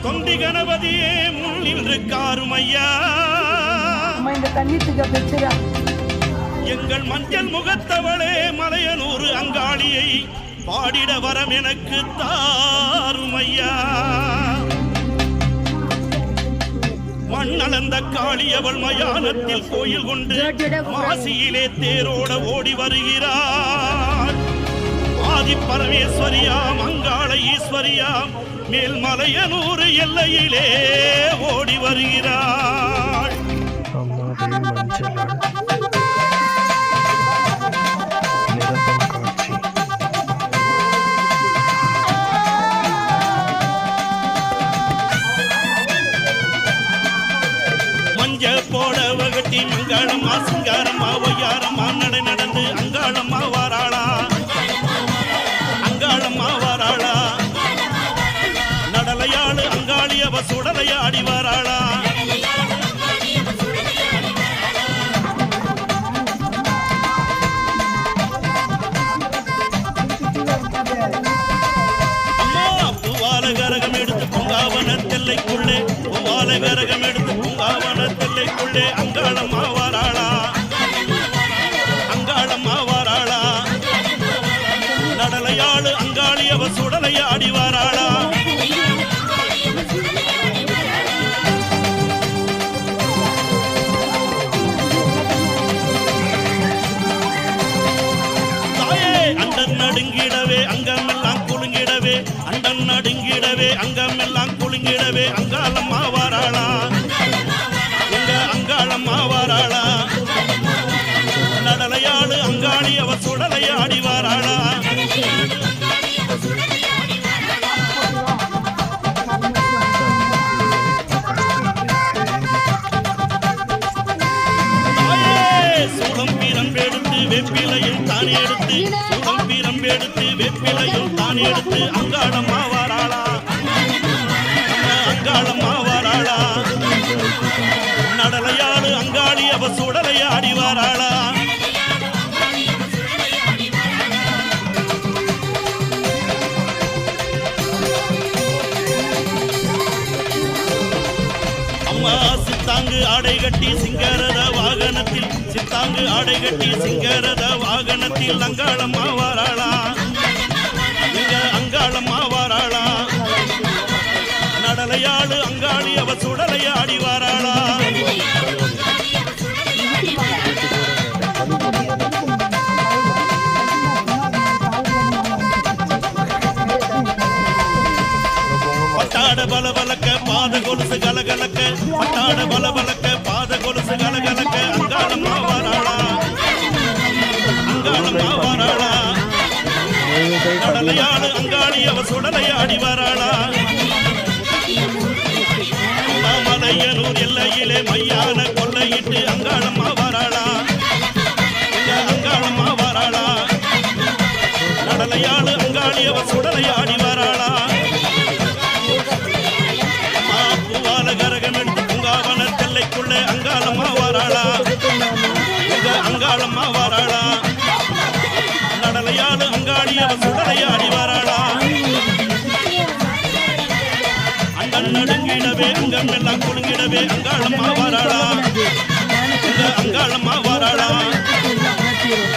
தொண்டி கணபதியே முன்னின்று காருமையா எங்கள் மஞ்சள் முகத்தவளே மலையனூர் அங்காளியை பாடிட வரம் எனக்கு தாருமையா மண்ணளந்த காளி அவள் மயானத்தில் கோயில் கொண்டு மாசியிலே தேரோட ஓடி வருகிறார் ஆதி பரமேஸ்வரியாம் அங்காள ஈஸ்வரியாம் மேல்மலையனூர் எல்லையிலே ஓடி வருகிறாள் போடவ கட்டி மங்களம்மா சிங்காரம்மா ஒய்யாரம்மா நடை நடந்து அங்காளம்மா வாராளா அங்காளம்மா வாராளா நடலையாளு அங்காளி அவ சுடலையாடி வாராளா அம்மா பூவால கரகம் எடுத்து பூங்காவன தெல்லைக்குள்ளே பூவால கரகம் எடுத்து பூங்காவன தெல்லைக்குள்ளே அங்காளம்மா வாராளா அங்காளம்மா வாராளா நடலையாளு அங்காளி அவ சுடலையாடி வாராளா தாயே அண்டன் நடுங்கிடவே அங்கமெல்லாம் குலுங்கிடவே அண்டன் நடுங்கிடவே அங்கமெல்லாம் குலுங்கிடவே அங்காளம்மா வாராளா அங்காளம்மா வாராளா நடலையாளு அங்காளி அவ சுடலையாடி வாராளா சூடம் பீரம்பெடுத்து வெப்பிலையும் தானே எடுத்து சூடம் பீரம்பெடுத்து வெப்பிலையும் தானே எடுத்து அங்காளம்மா வாராளா அங்காளம்மா வாராளா நடலையாளு அங்காளி அவ சுடலையாடி வாராளா அம்மா சித்தாங்கு ஆடை கட்டி சிங்கரத வாகனத்தில் சித்தாங்கு ஆடை கட்டி சிங்கரத வாகனத்தில் அங்காளம்மா வாராளா இங்க அங்காளம்மா வாராளா நடலையாளு அங்காளி அவ சுடலையாடி வாராளா பட்டாட பலபலக்க பாத கொலுசு கலகலக்க பட்டாட பலபலக்க பாத கொலுசு கலகலக்க அங்காளம்மா வாராளா அங்காளம்மா வாராளா கடலையாளு அங்காளி அவ சுடலையாடி வாராளா மலையனூர் எல்லையிலே மையான கொள்ளையிட்டு அங்காளம்மா வாராளா அங்காளம்மா வாராளா நடலையாளு அங்காளி அவ சுடலையாடி வாராளா பூவால கரகம் எடுத்து பூங்காவன தெல்லைக்குள்ளே அங்காளம்மா வாராளா அங்காளம்மா வாராளா நடலையாளு அங்காளி அவ சுடலையாடி வாராளா அண்டன் நடுங்கிடவே அங்கம் எல்லாம் குலுங்கிடவே அங்காளம்மா வாராளா அங்காளம்மா வாராளா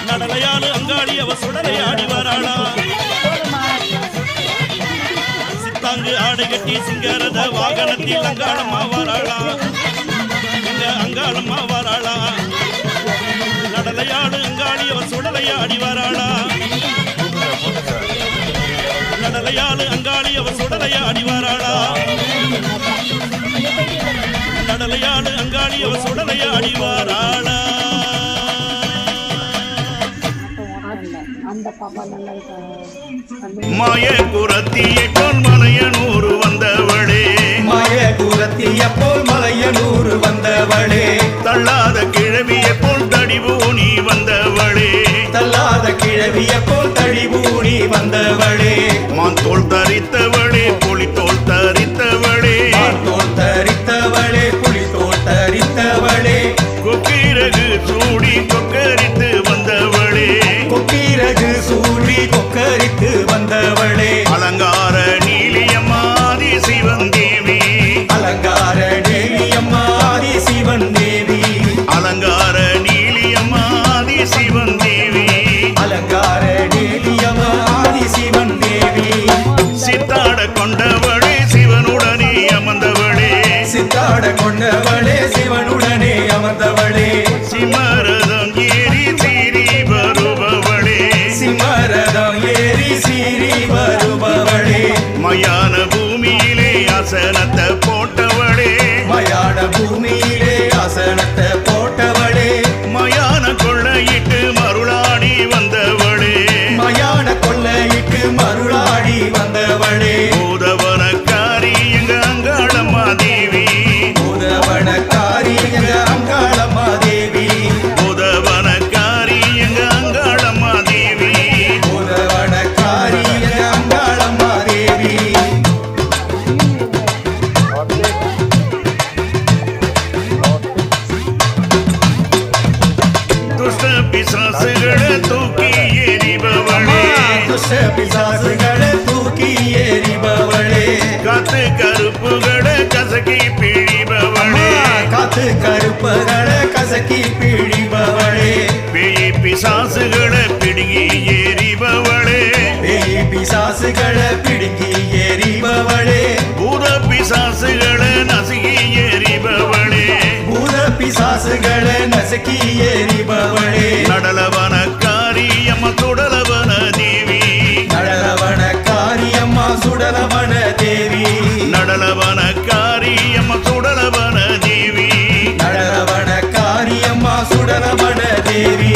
நடலையாளு அங்காளி அவ சுடலையாடி வாராளா சித்தாங்கு ஆடை கட்டி சிங்கரத வாகனத்தில் அங்காளம்மா வாராளா அங்காளம்மா வாராளா நடலையாளு அங்காளி அவ சுடலையாடி வாராளா நடலையாளு அங்காளி அவ சுடலையாடி வாராளா நடலையாளு அங்காளி அவ சுடலையாடி வாராளா மாய குரத்திய போல் மலையனூர் வந்தவளே மாய குரத்திய போல் மலையனூர் வந்தவளே தள்ளாத கிழவிய போல் தடிபூணி வந்தவளே தள்ளாத கிழவிய போல் தடிபூணி வந்தவளே மான் தோல் தரித்தவளே புலி தோல் தரித்தவளே தோல் தரித்தவளே புலி தோல் தரித்தவளே கொக்கீரகு சூடி கொக்கரித்து வந்தவளே கொக்கீரகு சூடி கொக்கரித்து வந்தவளே அலங்கார நீலியம்மா தேவி சித்தாட கொண்டவளே சிவனுடனே அமர்ந்தவளே சித்தாட கொண்டவளே சிவனுடனே அமர்ந்தவளே சிமரதம் ஏறி சீறி வருபவளே சிமரதம் ஏறி சீறி வருபவளே மயான பூமியிலே ஆசனத்தை போட்டவளே மயான பூமியிலே ஆசனத்தை போட்டவளே மயான கொள்ளையிட்டு மருளாடி வந்தவளே மயான கொள்ளையிட்டு மருளாடி வந்தவளே பூதவனக்காரி எங்க அங்காளம்மா தேவி பூதவனக்காரி எங்க அங்காளம்மா தேவி பூதவனக்காரி எங்க அங்காளம்மா தேவி பூதவனக்காரி எங்க அங்காளம்மா தேவி துஷ்ட பிசாசுகளை தூக்கி எறிபவளே துஷ்ட பிசாசுகளை தூக்கி எறிபவளே காத்து கருப்புகளை கசக்கி பிழிபவளே காத்து கருப்பகளை கசக்கி பிழிபவளே பேய் பிசாசுகளை பிடுங்கி எறிபவளே பேய் பிசாசுகளை பிடுங்கி எறிபவளே பூத பிசாசுகளை நசுகி எறிபவளே பூத பிசாசுகளை நசுக்கி எறிபவளே நடலவனக்காரி அம்மா சுடலவன தேவி நடலவனக்காரி அம்மா சுடலவன தேவி நடலவனக்காரி அம்மா சுடலவன தேவி நடலவனக்காரி அம்மா சுடலவன தேவி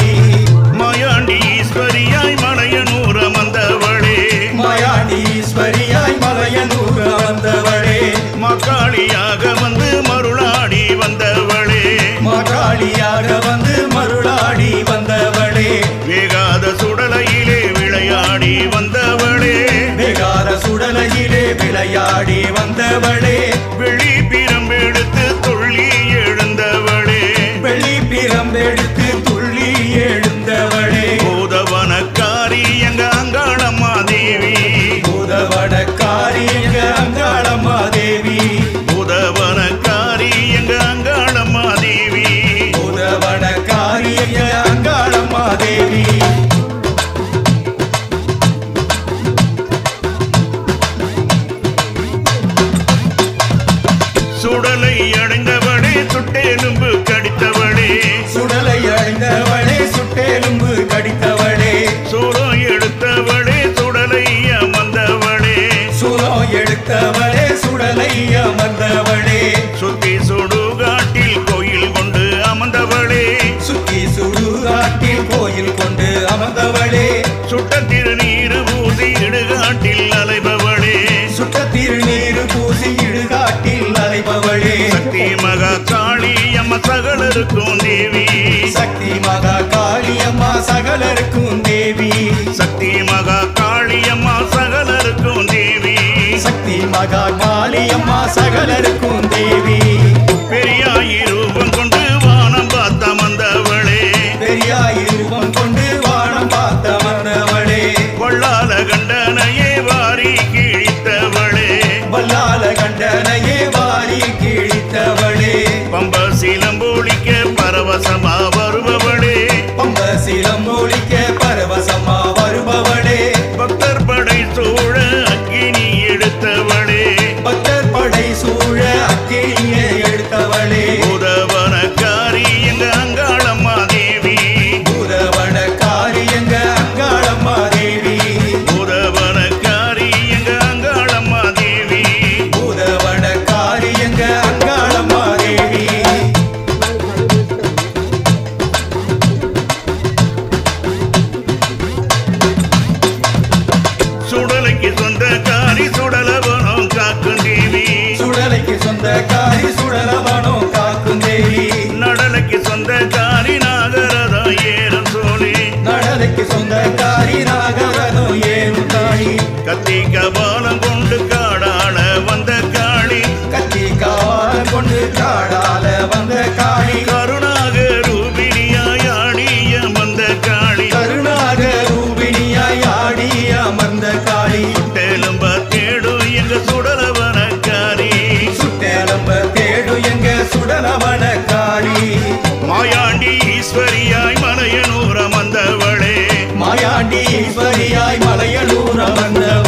மாயாண்டீஸ்வரியாய் மலையனூர் அமர்ந்தவளே மாயாண்டீஸ்வரியாய் மலையனூர் வந்தவளே மக்காளியாக வந்து மருளாடி வந்தவளே மகாளியாக வந்து மருளாடி வந்தவளே வேகாத சுடலையிலே விளையாடி வந்தவளே வேகாத சுடலையிலே விளையாடி வந்தவளே வெளி பிரம்பெடுத்து துள்ளி எழுந்தவளே வெள்ளி பிரம்பெடுத்து துள்ளி எழுந்தவளே பூதவனக்காரி எங்க அங்காளம்மா தேவி பூதவனக்காரி எங்க அங்காளம்மா தேவி பூதவனக்காரி எங்க அங்காளம்மா தேவி பூதவனக்காரி எங்க அங்காளம்மா தேவி சுடலை அடைந்தவளே சுட்டெலும்பு கடித்தவளே சுடலை அடைந்தவளே சுட்டெலும்பு கடித்தவளே சூரம் எடுத்தவளே சுடலை அமர்ந்தவளே சுரம் எடுத்தவளே சுடலை அமர்ந்தவளே சுத்தி சுடுகாட்டில் கோயில் கொண்டு அமர்ந்தவளே சுத்தி சுடுகாட்டில் கோயில் கொண்டு அமர்ந்தவளே சுட்ட திருநீரு பூசி இடுகாட்டில் அலைபவளே சுட்ட திருநீரு பூசி இடுகாட்டில் அலைபவளே சக்தி மகா காளி அம்மா சகலருக்கும் தேவி சக்தி மகா காளியம்மா சகலருக்கும் தேவி சக்தி மகா காளி அம்மா சகலருக்கும் தேவி சக்தி மகா காளியம்மா சகலருக்கும் தேவி பெரியாய் ரூபம் கொண்டு வானம் பார்த்த மந்தவளே பெரியாய் ரூபம் கொண்டு வானம் பார்த்த வந்தவளே கொள்ளால கண்டனையே வாரி கிழித்தவளே வல்லால கண்டனையே வாரி கிழித்தவளே பம்ப சிலம்பொழிக்க பரவசமா வருபவளே பம்ப சிலம்பொழிக்க பரவசமா வருபவளே பக்தர் படை சூழ அக்கினி எடுத்தவளே பக்தர் படை சூழ அக்கினியை எடுத்தவளே பூதவனக்காரி எங்க அங்காளம்மா தேவி பூதவனக்காரி எங்க அங்காளம்மா தேவி பூதவனக்காரி எங்க அங்காளம்மா தேவி பூதவனக்காரி எங்க அங்காளம்மா தேவி சுடலைக்கு சொந்தக்காரி சுடலவனம் காக்கும் தேவி சுடலைக்கு சொந்தக்காரி சுடலவனோ காக்கும் தேவி நடலைக்கு சொந்தக்காரி நாகரதம் ஏறும் சோழி நடலைக்கு சொந்தக்காரி நாகரதம் ஏறும் தாயி கத்தி கபாலம் கொண்டு காடாள வந்த காளி கத்தி காலம் கொண்டு காடால வந்த காளி கருணாக ரூபிணியாய் ஆடிய வந்த காளி கருணாக ரூபிணியாய் ஆடி அமர்ந்த காளி தெலும்ப தேடும் எங்க சுடலவனக்காரி சுட்டெலம்ப தேடு எங்க சுடலவன காளி மாயாண்டி ஈஸ்வரியாய் மலையனூர் அமர்ந்தவளே மாயாண்டி ஈஸ்வரியாய் மலையலூர் அமர்ந்தவளே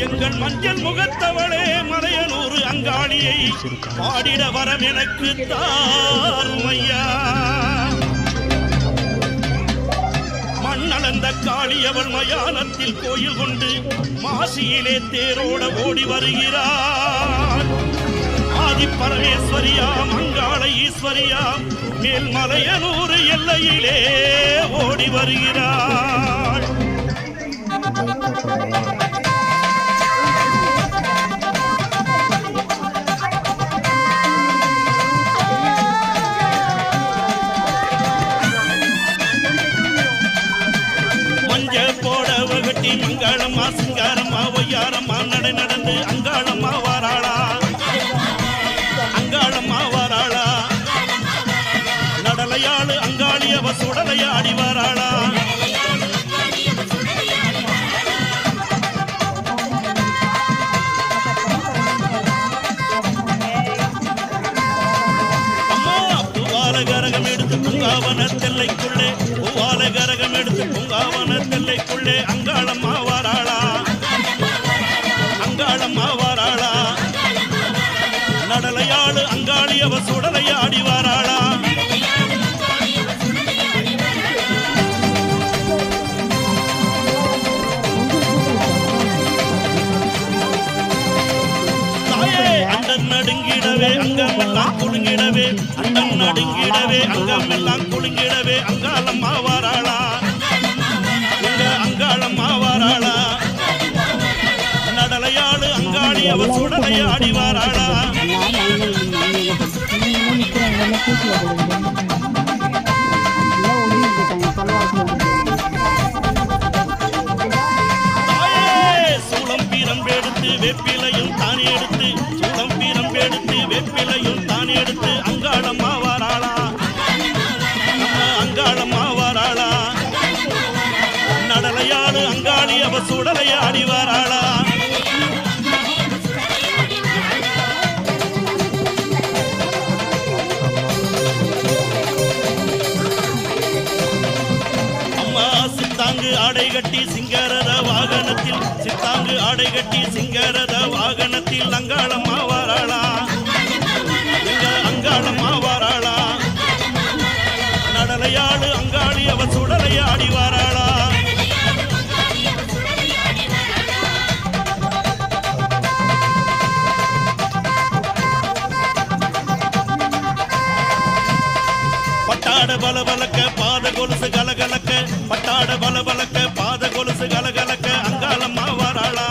எங்கள் மஞ்சள் முகத்தவளே மலையனூர் அங்காளியை பாடிட வரம் எனக்கு தாருமையா. மண்ணளந்த காளியவள் மயானத்தில் கோயில் கொண்டு மாசியிலே தேரோட ஓடி வருகிறார். ஆதி பரமேஸ்வரியா மங்காள ஈஸ்வரியா மேல்மலையனூர் எல்லையிலே ஓடி வருகிறாள். மங்களம்மா சிங்காரம்மா ஒய்யாரம்மா நடை நடந்து அங்காளம்மா வாராளா, அங்காளம்மா வாராளா. நடலையாளு அங்காளியவ சுடலையாடி வாராளா. அம்மா பூவால கரகம் எடுத்து பூங்காவன தெல்லைக்குள்ளே, பூவால கரகம் எடுத்து பூங்காவன தெல்லைக்குள்ளே அங்காளம்மா வாராளா, அங்காளம்மா வாராளா. நடலையாளு அங்காளியவ சுடலையாடி வாராளா. தாயே அண்டன் நடுங்கிடவே அங்கமெல்லாம் குலுங்கிடவே, அண்டன் நடுங்கிடவே அங்கமெல்லாம் குலுங்கிடவே அங்காளம்மா வாராளா, அங்காளம்மா வாராளா. நடலையாளு அங்காளியவ சுடலையாடி வாராளா. சூளம் பீரம்பெடுத்து வெப்பிலையும் தானே எடுத்து, சூளம் பீரம்பெடுத்து வெப்பிலையும் தானே எடுத்து அங்காளம்மா வாராளா, அங்காளம்மா வாராளா. நடலையாளு அங்காளியவ சுடலையாடி வாராளா. அம்மா சித்தாங்கு ஆடை கட்டி சிங்கரத வாகனத்தில், சித்தாங்கு ஆடை கட்டி சிங்கரத வாகனத்தில் அங்காளம்மா வாராளா, அங்காளம்மா வாராளா. நடலையாளு அங்காளியவ சுடலையாடி வாராளா. பட்டாட பலபலக்க பாத கொலுசு கலகலக்க, பட்டாட பலபலக்க பாத கொலுசு கலகலக்க அங்காளம்மா வாராளா,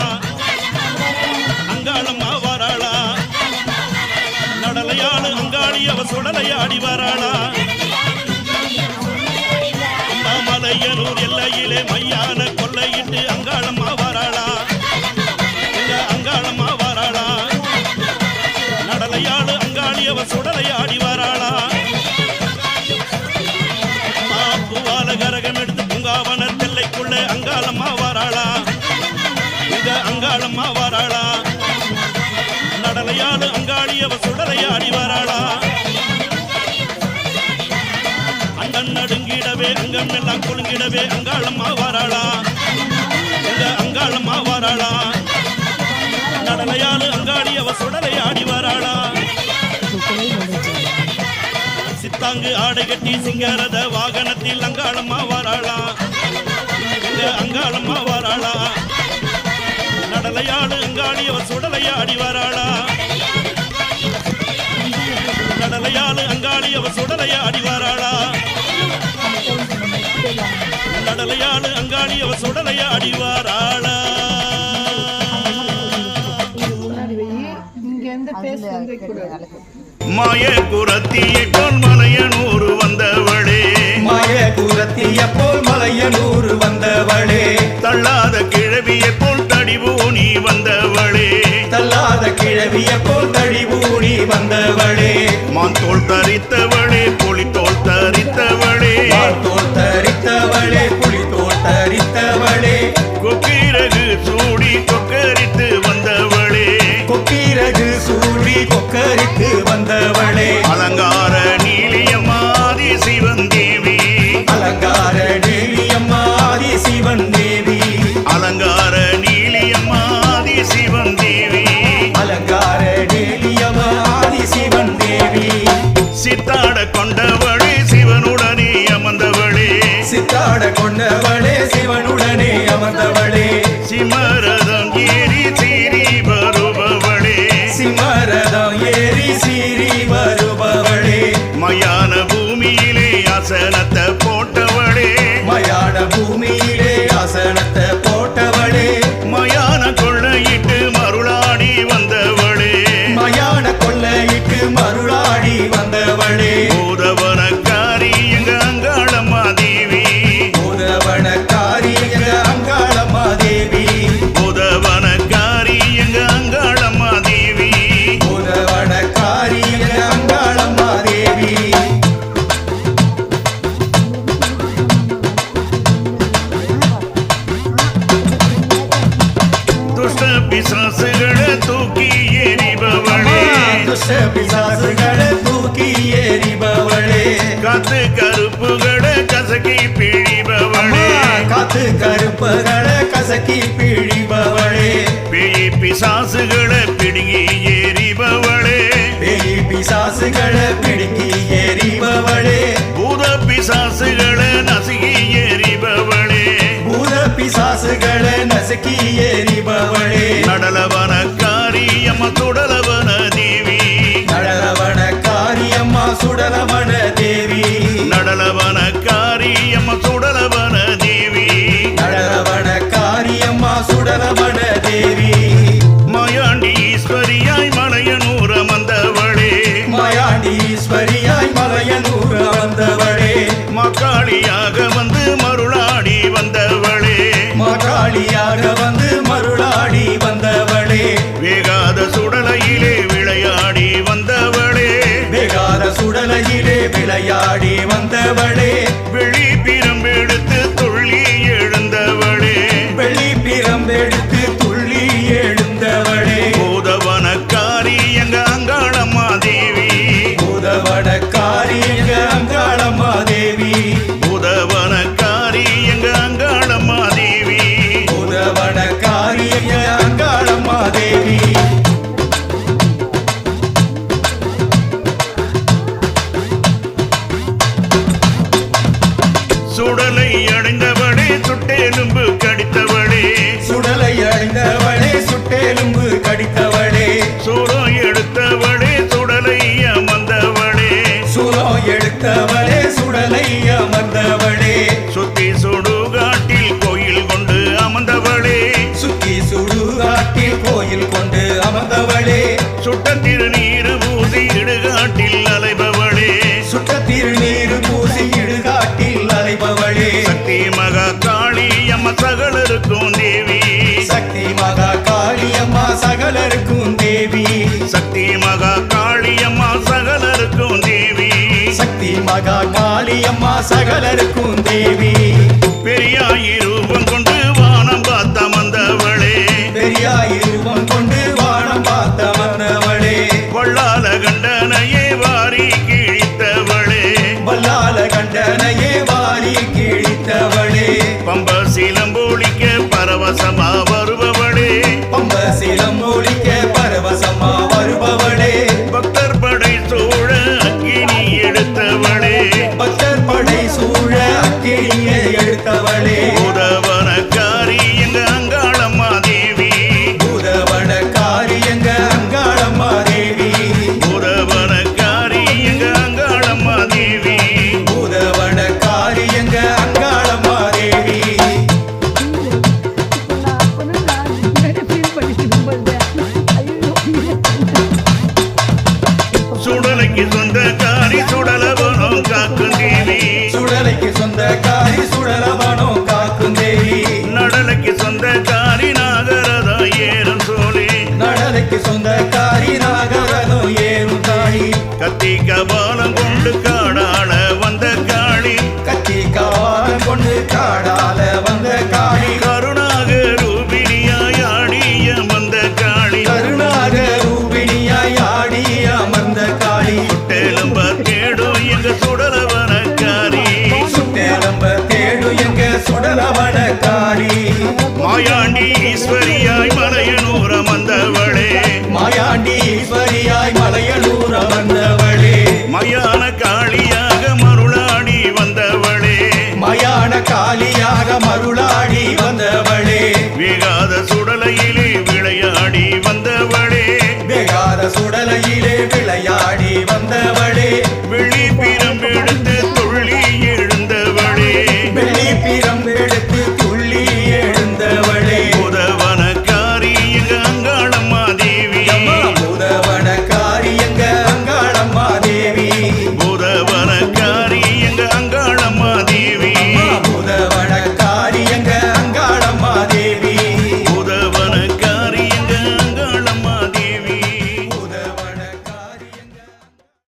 அங்காளம்மா வாராளா. நடலையாளு அங்காளியவ சுடலையாடி வாராளா. மலையனூர் எல்லையிலே மையான கொள்ளையிட்டு அங்காளம்மா வாராளா, அங்காளம்மா வாராளா. நடலையாளு அங்காளியவ சுடலையாடி வாராளா. பூவால கரகம் எடுத்து பூங்காவன தெல்லைக்குள்ளே அங்காளம்மா வாராளா, அங்காளம்மா வாராளா. நடலையாளு அங்காளியவ சுடலையாடி வாராளா. அண்டன் நடுங்கிடவே அங்கம் எல்லாம் குலுங்கிடவே அங்காளம்மா வாராளா, அங்காளம்மா வாராளா. நடலையாளு அங்காளியவ சுடலையாடி வாராளா. சித்தாங்கு ஆடை கட்டி சிங்கரத வாகனத்தில் அங்காளம்மா வாராளா, அங்காளம்மா வாராளா. நடலையாளு அங்காளியவ சுடலையாடி வாராளா. நடலையாளு அங்காளியவ சுடலையாடி வாராளா. நடலையாளு அங்காளியவ சுடலையாடி வாராளா. மாய குரத்தியை போல் மலையனூர் வந்தவளே, மாய குரத்திய போல் மலையனூர் வந்தவளே. தள்ளாத கிழவியை போல் தடிபூணி வந்தவளே, தள்ளாத கிழவிய போல் தடிபூணி வந்தவளே. மாந்தோள் தரித்தவளே புலித்தோள் தரித்தவளே, தோல் தரித்தவளே புலித்தோல் தரித்தவளே. கொக்கிரகு சூடி கொக்கரித்து வந்தவளே, கொக்கிரகு சூடி கொக்கரித்து வந்தவளே. அலங்கார நீலியம்மாதி சிவன் தேவி, அலங்கார நீலியம்மாதி சிவன் தேவி, அலங்கார நீலியம்மாதி வந்தவளே சிவனுடனே அமர்ந்தவளே சிமரதம் ஏறி சீறி வருபவளே சிமரதம் ஏறி சீறி வருபவளே மயான பூமியிலே அசனத்தை போட்டவளே மயான பூமியிலே ஆசனத்தை போட்டவளே மயான கொள்ளையிட்டு மருளாடி வந்தவளே மயான கொள்ளையிட்டு மருளாடி வந்தவளே பூதவனக்காரி எங்க அங்காளம்மா தேவி பூதவனக்காரி எங்க அங்காளம்மா தேவி பூதவனக்காரி எங்க அங்காளம்மா தேவி பூதவனக்காரி எங்க அங்காளம்மா தேவி துஷ்ட பிசாசுகளை தூக்கி எறிபவளே துஷ்ட பிசாசுகளை தூக்கி எறிபவளே காத்து கருப்புகளை கசக்கி பிழிபவளே காத்து கருப்புகளை கசக்கி பிழிபவளே பேய் பிசாசுகளை பிடுங்கி எறிபவளே பேய் பிசாசுகளை பிடுங்கி எறிபவளே பூத பிசாசுகளை நசுகி எறிபவளே பூத பிசாசுகளை நசுக்கி எறிபவளே நடலவனக்காரி அம்மா சுடலவன தேவி நடலவனக்காரி அம்மா சுடலவன தேவி நடலவனக்காரி அம்மா சுடலவன தேவி நடலவனக்காரி அம்மா சுடலவன தேவி மாயாண்டி ஈஸ்வரியாய் மலையனூர வந்தவளே மாயாண்டீஸ்வரியாய் மலையனூர் வந்தவளே மக்காளியாக வந்து மருளாடி வந்தவளே மகாளியாக வந்து மருளாடி வந்தவளே வேகாத சுடலையிலே விளையாடி வந்தவளே வேகாத சுடலையிலே விளையாடி வந்தவளே வெளி பிரம்பெடுத்து துள்ளி எழுந்தவளே வெள்ளி பிரம்பெடுத்து துள்ளி எழுந்தவளே பூதவனக்காரி எங்க அங்காளம்மா தேவி பூதவனக்காரி எங்க அங்காளம்மா தேவி பூதவனக்காரி எங்க அங்காளம்மா தேவி பூதவனக்காரி எங்க அங்காளம்மா தேவி சுடலை அடைந்தவளே சுட்டெலும்பு கடித்தவளே சுடலை அடைந்தவளே சுட்டெலும்பு கடித்தவளே சூரம் எடுத்தவளே சுடலை அமர்ந்தவளே சூலம் எடுத்தவளே சுடலை அமர்ந்தவளே சுத்தி சுடுகாட்டில் கோயில் கொண்டு அமர்ந்தவளே சுத்தி சுடுகாட்டில் கோயில் கொண்டு அமர்ந்தவளே சுட்ட திருநீர் பூசி இடுகாட்டில் அலைபவளே சுட்ட திருநீர் பூசி இடுகாட்டில் அலைபவளே சக்தி மகா காளி அம்மா சகலருக்கும் தேவி சக்தி மகா காளியம்மா சகலருக்கும் தேவி சக்தி மகா காளி அம்மா சகலருக்கும் தேவி சக்தி மகா காளியம்மா சகலருக்கும் தேவி